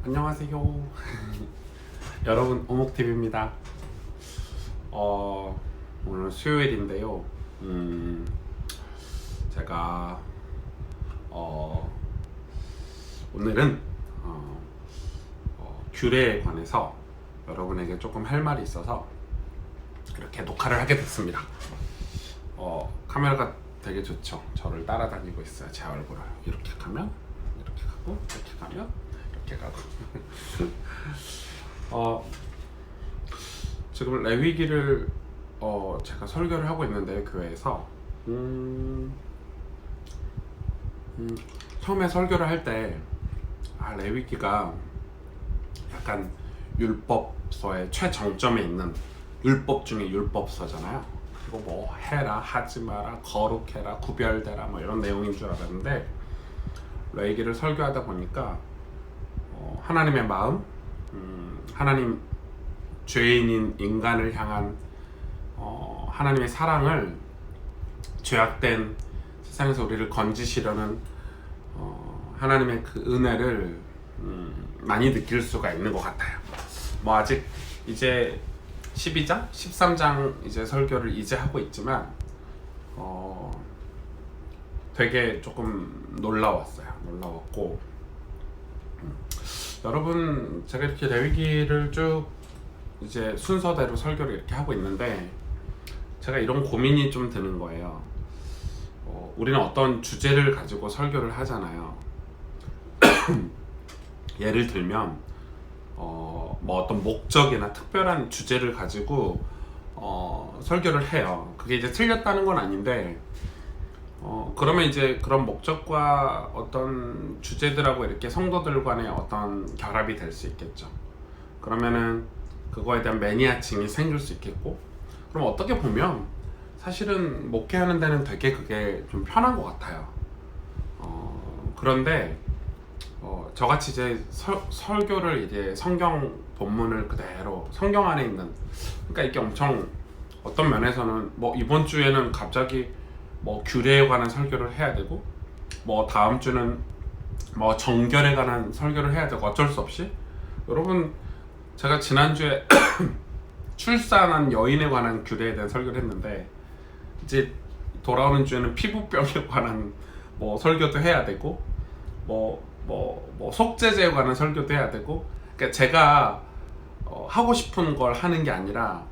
안녕하세요. 여러분, 오목TV입니다. 오늘 수요일인데요. 제가 오늘은 규례에 관해서 여러분에게 조금 할 말이 있어서 이렇게 녹화를 하게 됐습니다. 카메라가 되게 좋죠. 저를 따라다니고 있어요. 제 얼굴을 이렇게 가면 이렇게 가고, 이렇게 가면 이렇게 가고. 지금 레위기를 제가 설교를 하고 있는데, 교회에서 처음에 설교를 할 때 레위기가 약간 율법서의 최정점에 있는 율법 중에 율법서잖아요. 그리고 뭐 해라, 하지 마라, 거룩해라, 구별되라 뭐 이런 내용인 줄 알았는데, 레위기를 설교하다 보니까 하나님의 마음, 하나님, 죄인인 인간을 향한 하나님의 사랑을, 죄악된 세상에서 우리를 건지시려는 하나님의 그 은혜를 많이 느낄 수가 있는 것 같아요. 뭐 아직 이제 12장, 13장 이제 설교를 이제 하고 있지만 되게 조금 놀라웠고, 여러분, 제가 이렇게 레위기를 쭉 이제 순서대로 설교를 이렇게 하고 있는데, 제가 이런 고민이 좀 드는 거예요. 우리는 어떤 주제를 가지고 설교를 하잖아요. 예를 들면 뭐 어떤 목적이나 특별한 주제를 가지고 설교를 해요. 그게 이제 틀렸다는 건 아닌데, 그러면 이제 그런 목적과 어떤 주제들하고 이렇게 성도들 간의 어떤 결합이 될 수 있겠죠. 그러면은 그거에 대한 매니아층이 생길 수 있겠고, 그럼 어떻게 보면 사실은 목회하는 데는 되게 그게 좀 편한 것 같아요. 그런데 저같이 이제 설교를 이제 성경 본문을 그대로 성경 안에 있는, 그러니까 이게 엄청 어떤 면에서는 뭐 이번 주에는 갑자기 뭐 규례에 관한 설교를 해야 되고, 뭐 다음 주는 뭐 정결에 관한 설교를 해야 되고, 어쩔 수 없이, 여러분, 제가 지난주에 출산한 여인에 관한 규례에 대한 설교를 했는데, 이제 돌아오는 주에는 피부병에 관한 뭐 설교도 해야 되고, 뭐 속죄제에 관한 설교도 해야 되고, 그러니까 제가 하고 싶은 걸 하는 게 아니라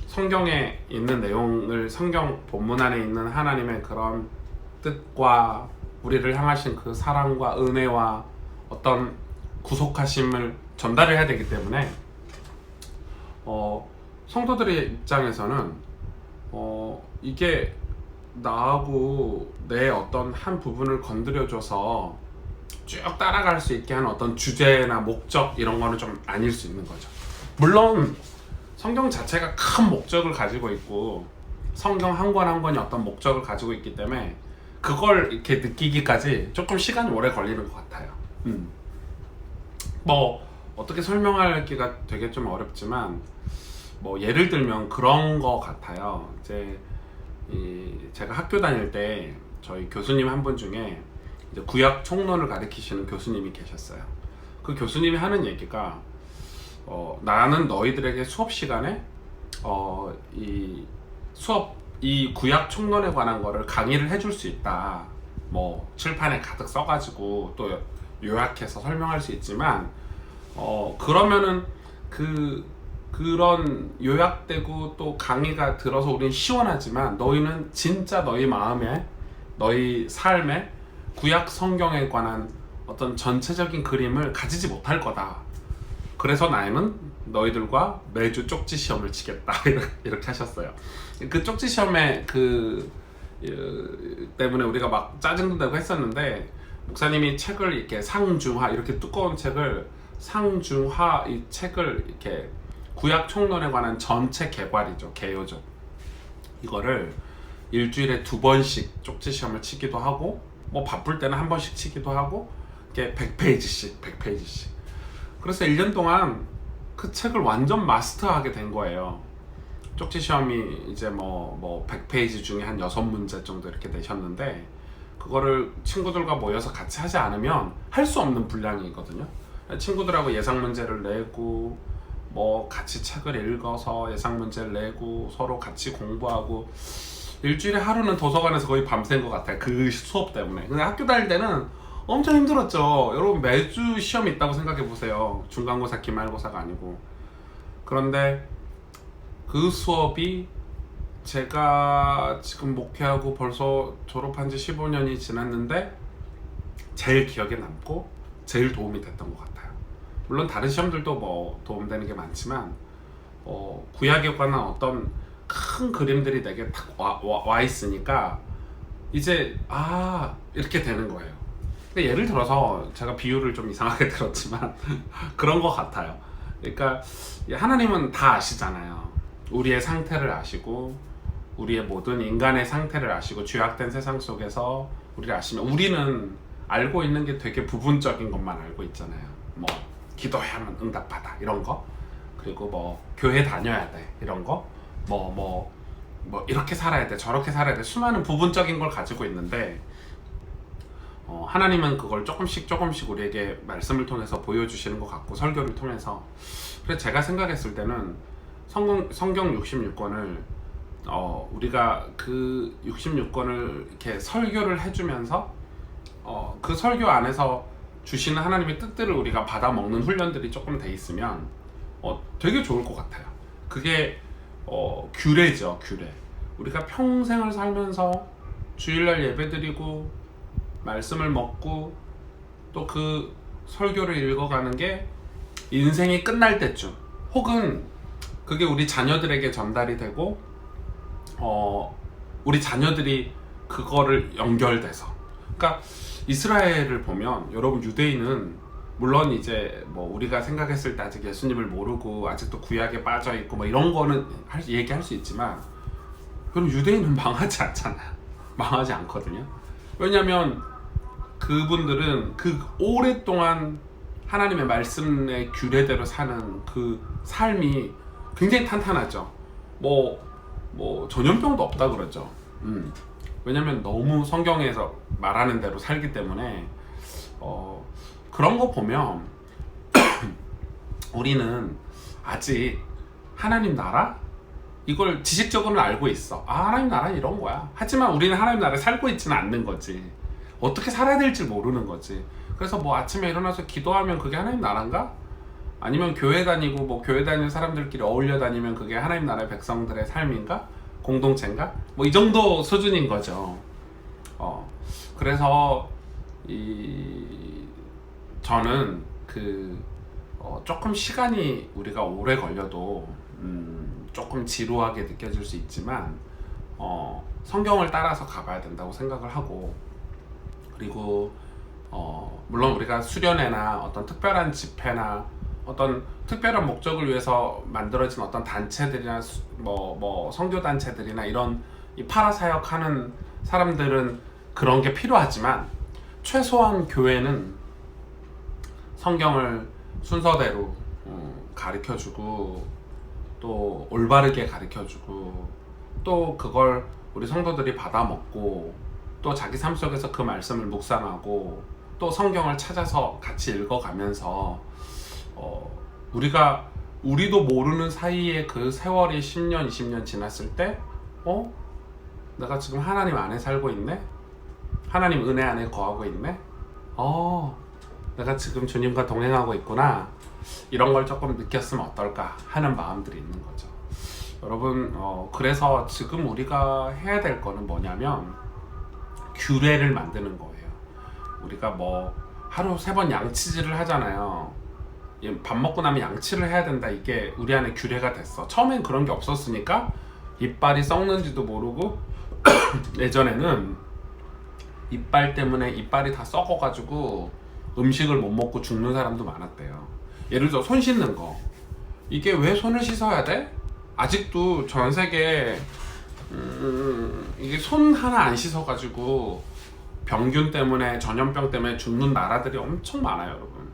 성경에 있는 내용을, 성경 본문 안에 있는 하나님의 그런 뜻과 우리를 향하신 그 사랑과 은혜와 어떤 구속하심을 전달을 해야 되기 때문에 성도들의 입장에서는 이게 나하고 내 어떤 한 부분을 건드려줘서 쭉 따라갈 수 있게 하는 어떤 주제나 목적, 이런 거는 좀 아닐 수 있는 거죠. 물론 성경 자체가 큰 목적을 가지고 있고, 성경 한 권 한 권이 어떤 목적을 가지고 있기 때문에 그걸 이렇게 느끼기까지 조금 시간이 오래 걸리는 것 같아요. 뭐 어떻게 설명하기가 되게 좀 어렵지만, 뭐 예를 들면 그런 거 같아요. 이제 제가 학교 다닐 때 저희 교수님 한 분 중에 이제 구약 총론을 가르치시는 교수님이 계셨어요. 그 교수님이 하는 얘기가, 나는 너희들에게 수업 시간에 이 구약 총론에 관한 거를 강의를 해줄 수 있다. 뭐 칠판에 가득 써가지고 또 요약해서 설명할 수 있지만, 그러면은 그런 요약되고 또 강의가 들어서 우린 시원하지만, 너희는 진짜 너희 마음에, 너희 삶에 구약 성경에 관한 어떤 전체적인 그림을 가지지 못할 거다. 그래서 나는 너희들과 매주 쪽지 시험을 치겠다. 이렇게 하셨어요. 그 쪽지 시험에 때문에 우리가 막 짜증도 내고 했었는데, 목사님이 책을 이렇게 상중하, 이렇게 두꺼운 책을 상중하, 이 책을 이렇게 구약 총론에 관한 전체 개괄이죠, 개요죠. 이거를 일주일에 2번씩 쪽지 시험을 치기도 하고, 뭐 바쁠 때는 한 번씩 치기도 하고, 이렇게 100페이지씩. 그래서 1년 동안 그 책을 완전 마스터하게 된 거예요. 쪽지 시험이 이제 뭐 100페이지 중에 한 6문제 정도 이렇게 내셨는데, 그거를 친구들과 모여서 같이 하지 않으면 할 수 없는 분량이거든요. 친구들하고 예상 문제를 내고 뭐 같이 책을 읽어서 예상 문제를 내고 서로 같이 공부하고 일주일에 하루는 도서관에서 거의 밤샌 것 같아요. 그 수업 때문에. 근데 학교 다닐 때는 엄청 힘들었죠. 여러분 매주 시험 있다고 생각해 보세요. 중간고사, 기말고사가 아니고. 그런데 그 수업이 제가 지금 목회하고 벌써 졸업한 지 15년이 지났는데 제일 기억에 남고 제일 도움이 됐던 것 같아요. 물론 다른 시험들도 뭐 도움되는 게 많지만 구약에 관한 어떤 큰 그림들이 내게 딱 와 있으니까 이제 이렇게 되는 거예요. 근데 예를 들어서 제가 비유를 좀 이상하게 들었지만 그런 것 같아요. 그러니까 하나님은 다 아시잖아요. 우리의 상태를 아시고 우리의 모든 인간의 상태를 아시고 죄악된 세상 속에서 우리를 아시면 우리는 알고 있는 게 되게 부분적인 것만 알고 있잖아요. 뭐 기도해야만 응답받아 이런 거, 그리고 뭐 교회 다녀야 돼 이런 거, 뭐 이렇게 살아야 돼 저렇게 살아야 돼 수많은 부분적인 걸 가지고 있는데 하나님은 그걸 조금씩 우리에게 말씀을 통해서 보여주시는 것 같고 설교를 통해서. 그래서 제가 생각했을 때는 성경 66권을 우리가 그 66권을 이렇게 설교를 해주면서 그 설교 안에서 주시는 하나님의 뜻들을 우리가 받아 먹는 훈련들이 조금 돼 있으면 되게 좋을 것 같아요. 그게 규례죠, 규례. 우리가 평생을 살면서 주일날 예배드리고 말씀을 먹고 또 그 설교를 읽어가는 게 인생이 끝날 때쯤, 혹은 그게 우리 자녀들에게 전달이 되고 우리 자녀들이 그거를 연결돼서, 그러니까 이스라엘을 보면 여러분 유대인은 물론 이제 뭐 우리가 생각했을 때 아직 예수님을 모르고 아직도 구약에 빠져 있고 뭐 이런 거는 얘기할 수 있지만 여러분 유대인은 망하지 않잖아요. 망하지 않거든요. 왜냐면 그분들은 그 오랫동안 하나님의 말씀의 규례대로 사는 그 삶이 굉장히 탄탄하죠. 뭐 전염병도 없다 그러죠. 왜냐면 너무 성경에서 말하는 대로 살기 때문에 그런 거 보면 우리는 아직 하나님 나라? 이걸 지식적으로는 알고 있어. 하나님 나라는 이런 거야. 하지만 우리는 하나님 나라에 살고 있지는 않는 거지. 어떻게 살아야 될지 모르는 거지. 그래서 뭐 아침에 일어나서 기도하면 그게 하나님 나라인가? 아니면 교회 다니고 뭐 교회 다니는 사람들끼리 어울려 다니면 그게 하나님 나라의 백성들의 삶인가? 공동체인가? 뭐 이 정도 수준인 거죠. 그래서 저는 조금 시간이 우리가 오래 걸려도 조금 지루하게 느껴질 수 있지만 성경을 따라서 가봐야 된다고 생각을 하고, 그리고 물론 우리가 수련회나 어떤 특별한 집회나 어떤 특별한 목적을 위해서 만들어진 어떤 단체들이나 뭐 선교 단체들이나 이런 이 파라사역하는 사람들은 그런 게 필요하지만 최소한 교회는 성경을 순서대로 가르쳐주고 또 올바르게 가르쳐주고 또 그걸 우리 성도들이 받아먹고 또 자기 삶 속에서 그 말씀을 묵상하고 또 성경을 찾아서 같이 읽어가면서 우리도 모르는 사이에 그 세월이 10년, 20년 지났을 때 내가 지금 하나님 안에 살고 있네? 하나님 은혜 안에 거하고 있네? 내가 지금 주님과 동행하고 있구나. 이런 걸 조금 느꼈으면 어떨까 하는 마음들이 있는 거죠. 여러분, 그래서 지금 우리가 해야 될 거는 뭐냐면 규례를 만드는 거예요. 우리가 뭐 하루 3번 양치질을 하잖아요. 밥 먹고 나면 양치를 해야 된다. 이게 우리 안에 규례가 됐어. 처음엔 그런 게 없었으니까 이빨이 썩는지도 모르고 예전에는 이빨 때문에 이빨이 다 썩어가지고 음식을 못 먹고 죽는 사람도 많았대요. 예를 들어 손 씻는 거, 이게 왜 손을 씻어야 돼? 아직도 전 세계 이게 손 하나 안 씻어가지고 병균 때문에 전염병 때문에 죽는 나라들이 엄청 많아요, 여러분.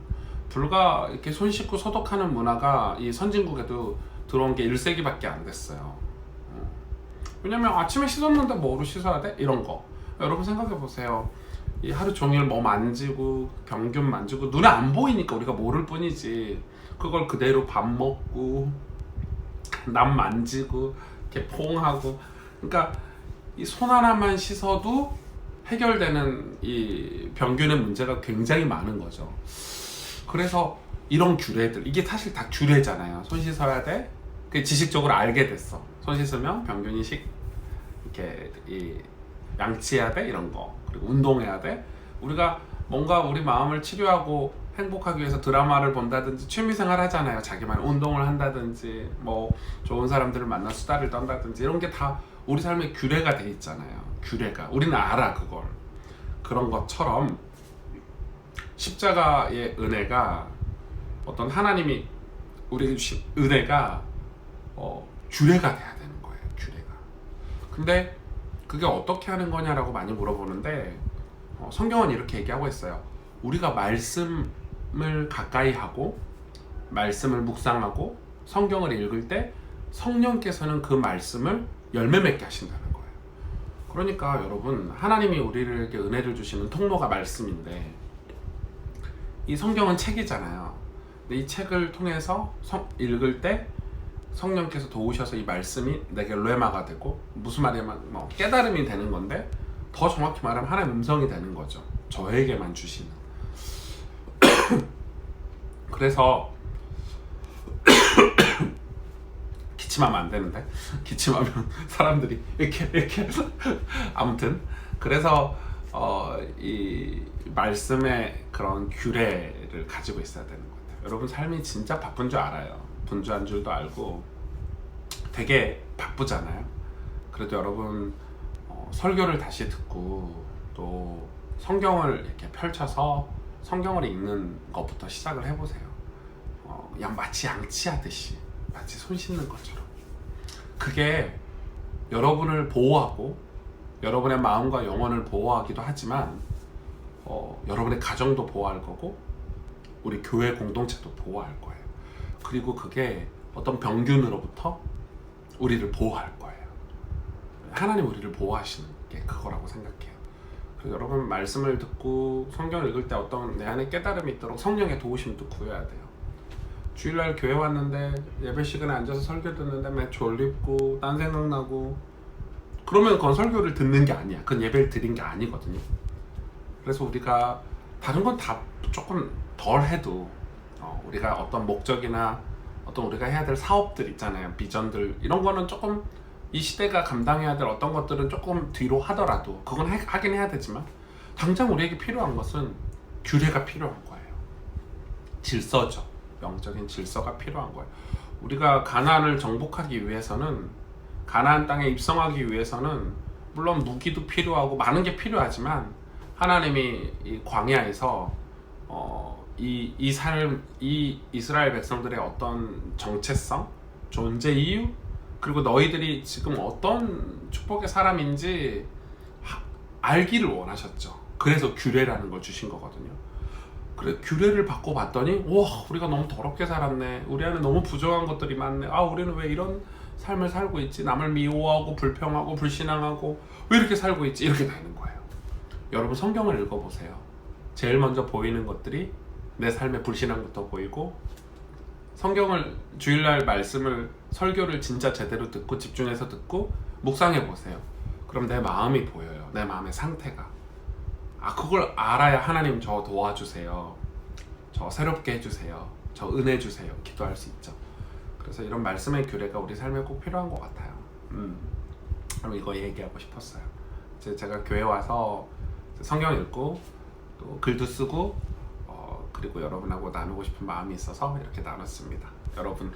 불과 이렇게 손 씻고 소독하는 문화가 이 선진국에도 들어온 게 1세기밖에 안 됐어요. 왜냐면 아침에 씻었는데 뭐로 씻어야 돼? 이런 거. 여러분 생각해 보세요. 이 하루 종일 뭐 만지고 병균 만지고 눈에 안 보이니까 우리가 모를 뿐이지 그걸 그대로 밥 먹고 남 만지고 이렇게 포옹하고 그러니까 이 손 하나만 씻어도 해결되는 이 병균의 문제가 굉장히 많은 거죠. 그래서 이런 규례들 이게 사실 다 규례잖아요. 손 씻어야 돼. 그 지식적으로 알게 됐어. 손 씻으면 병균이 이렇게 양치해야 돼 이런 거. 그리고 운동해야 돼. 우리가 뭔가 우리 마음을 치료하고 행복하기 위해서 드라마를 본다든지 취미생활 하잖아요. 자기만 운동을 한다든지 뭐 좋은 사람들을 만나 수다를 떤다든지 이런 게 다 우리 삶에 규례가 돼 있잖아요. 규례가 우리는 알아 그걸. 그런 것처럼 십자가의 은혜가 어떤 하나님이 우리에게 주신 은혜가 규례가 돼야 되는 거예요. 규례가. 근데 그게 어떻게 하는 거냐라고 많이 물어보는데 성경은 이렇게 얘기하고 있어요. 우리가 말씀을 가까이 하고 말씀을 묵상하고 성경을 읽을 때 성령께서는 그 말씀을 열매 맺게 하신다는 거예요. 그러니까 여러분 하나님이 우리에게 은혜를 주시는 통로가 말씀인데 이 성경은 책이잖아요. 근데 이 책을 통해서 읽을 때 성령께서 도우셔서 이 말씀이 내게 뢰마가 되고 무슨 말이냐면 뭐 깨달음이 되는 건데 더 정확히 말하면 하나님의 음성이 되는 거죠. 저에게만 주시는. 그래서 기침하면 안 되는데 기침하면 사람들이 이렇게 아무튼 그래서 이 말씀의 그런 규례를 가지고 있어야 되는 것 같아요. 여러분 삶이 진짜 바쁜 줄 알아요. 분주한 줄도 알고 되게 바쁘잖아요. 그래도 여러분 설교를 다시 듣고 또 성경을 이렇게 펼쳐서 성경을 읽는 것부터 시작을 해보세요. 그냥 마치 양치하듯이 마치 손 씻는 것처럼 그게 여러분을 보호하고 여러분의 마음과 영혼을 보호하기도 하지만 여러분의 가정도 보호할 거고 우리 교회 공동체도 보호할 거예요. 그리고 그게 어떤 병균으로부터 우리를 보호할 거예요. 하나님 우리를 보호하시는 게 그거라고 생각해요. 그래서 여러분 말씀을 듣고 성경을 읽을 때 어떤 내 안에 깨달음이 있도록 성령의 도우심도 구해야 돼요. 주일날 교회 왔는데 예배 시간에 앉아서 설교 듣는데 맨 졸립고 딴 생각나고 그러면 그건 설교를 듣는 게 아니야. 그건 예배를 드린 게 아니거든요. 그래서 우리가 다른 건 다 조금 덜 해도 우리가 어떤 목적이나 어떤 우리가 해야 될 사업들 있잖아요. 비전들 이런 거는 조금 이 시대가 감당해야 될 어떤 것들은 조금 뒤로 하더라도 그건 하긴 해야 되지만 당장 우리에게 필요한 것은 규례가 필요한 거예요. 질서죠. 영적인 질서가 필요한 거예요. 우리가 가나안을 정복하기 위해서는 가나안 땅에 입성하기 위해서는 물론 무기도 필요하고 많은 게 필요하지만 하나님이 이 광야에서 이 이스라엘 백성들의 어떤 정체성, 존재 이유 그리고 너희들이 지금 어떤 축복의 사람인지 알기를 원하셨죠. 그래서 규례라는 걸 주신 거거든요. 그래 규례를 받고 봤더니 와 우리가 너무 더럽게 살았네. 우리 안에 너무 부정한 것들이 많네. 아 우리는 왜 이런 삶을 살고 있지? 남을 미워하고 불평하고 불신앙하고 왜 이렇게 살고 있지? 이렇게 되는 거예요. 여러분 성경을 읽어보세요. 제일 먼저 보이는 것들이 내 삶의 불신앙부터 보이고 성경을 주일날 말씀을 설교를 진짜 제대로 듣고 집중해서 듣고 묵상해 보세요. 그럼 내 마음이 보여요. 내 마음의 상태가. 그걸 알아야 하나님 저 도와주세요. 저 새롭게 해주세요. 저 은혜 주세요. 기도할 수 있죠. 그래서 이런 말씀의 규례가 우리 삶에 꼭 필요한 것 같아요. 그럼 이거 얘기하고 싶었어요. 제가 교회 와서 성경 읽고 또 글도 쓰고 그리고 여러분하고 나누고 싶은 마음이 있어서 이렇게 나눴습니다. 여러분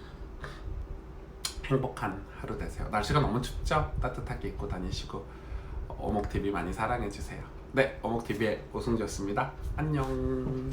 행복한 하루 되세요. 날씨가 너무 춥죠? 따뜻하게 입고 다니시고 어목TV 많이 사랑해주세요. 네, 어목TV의 오승주였습니다. 안녕.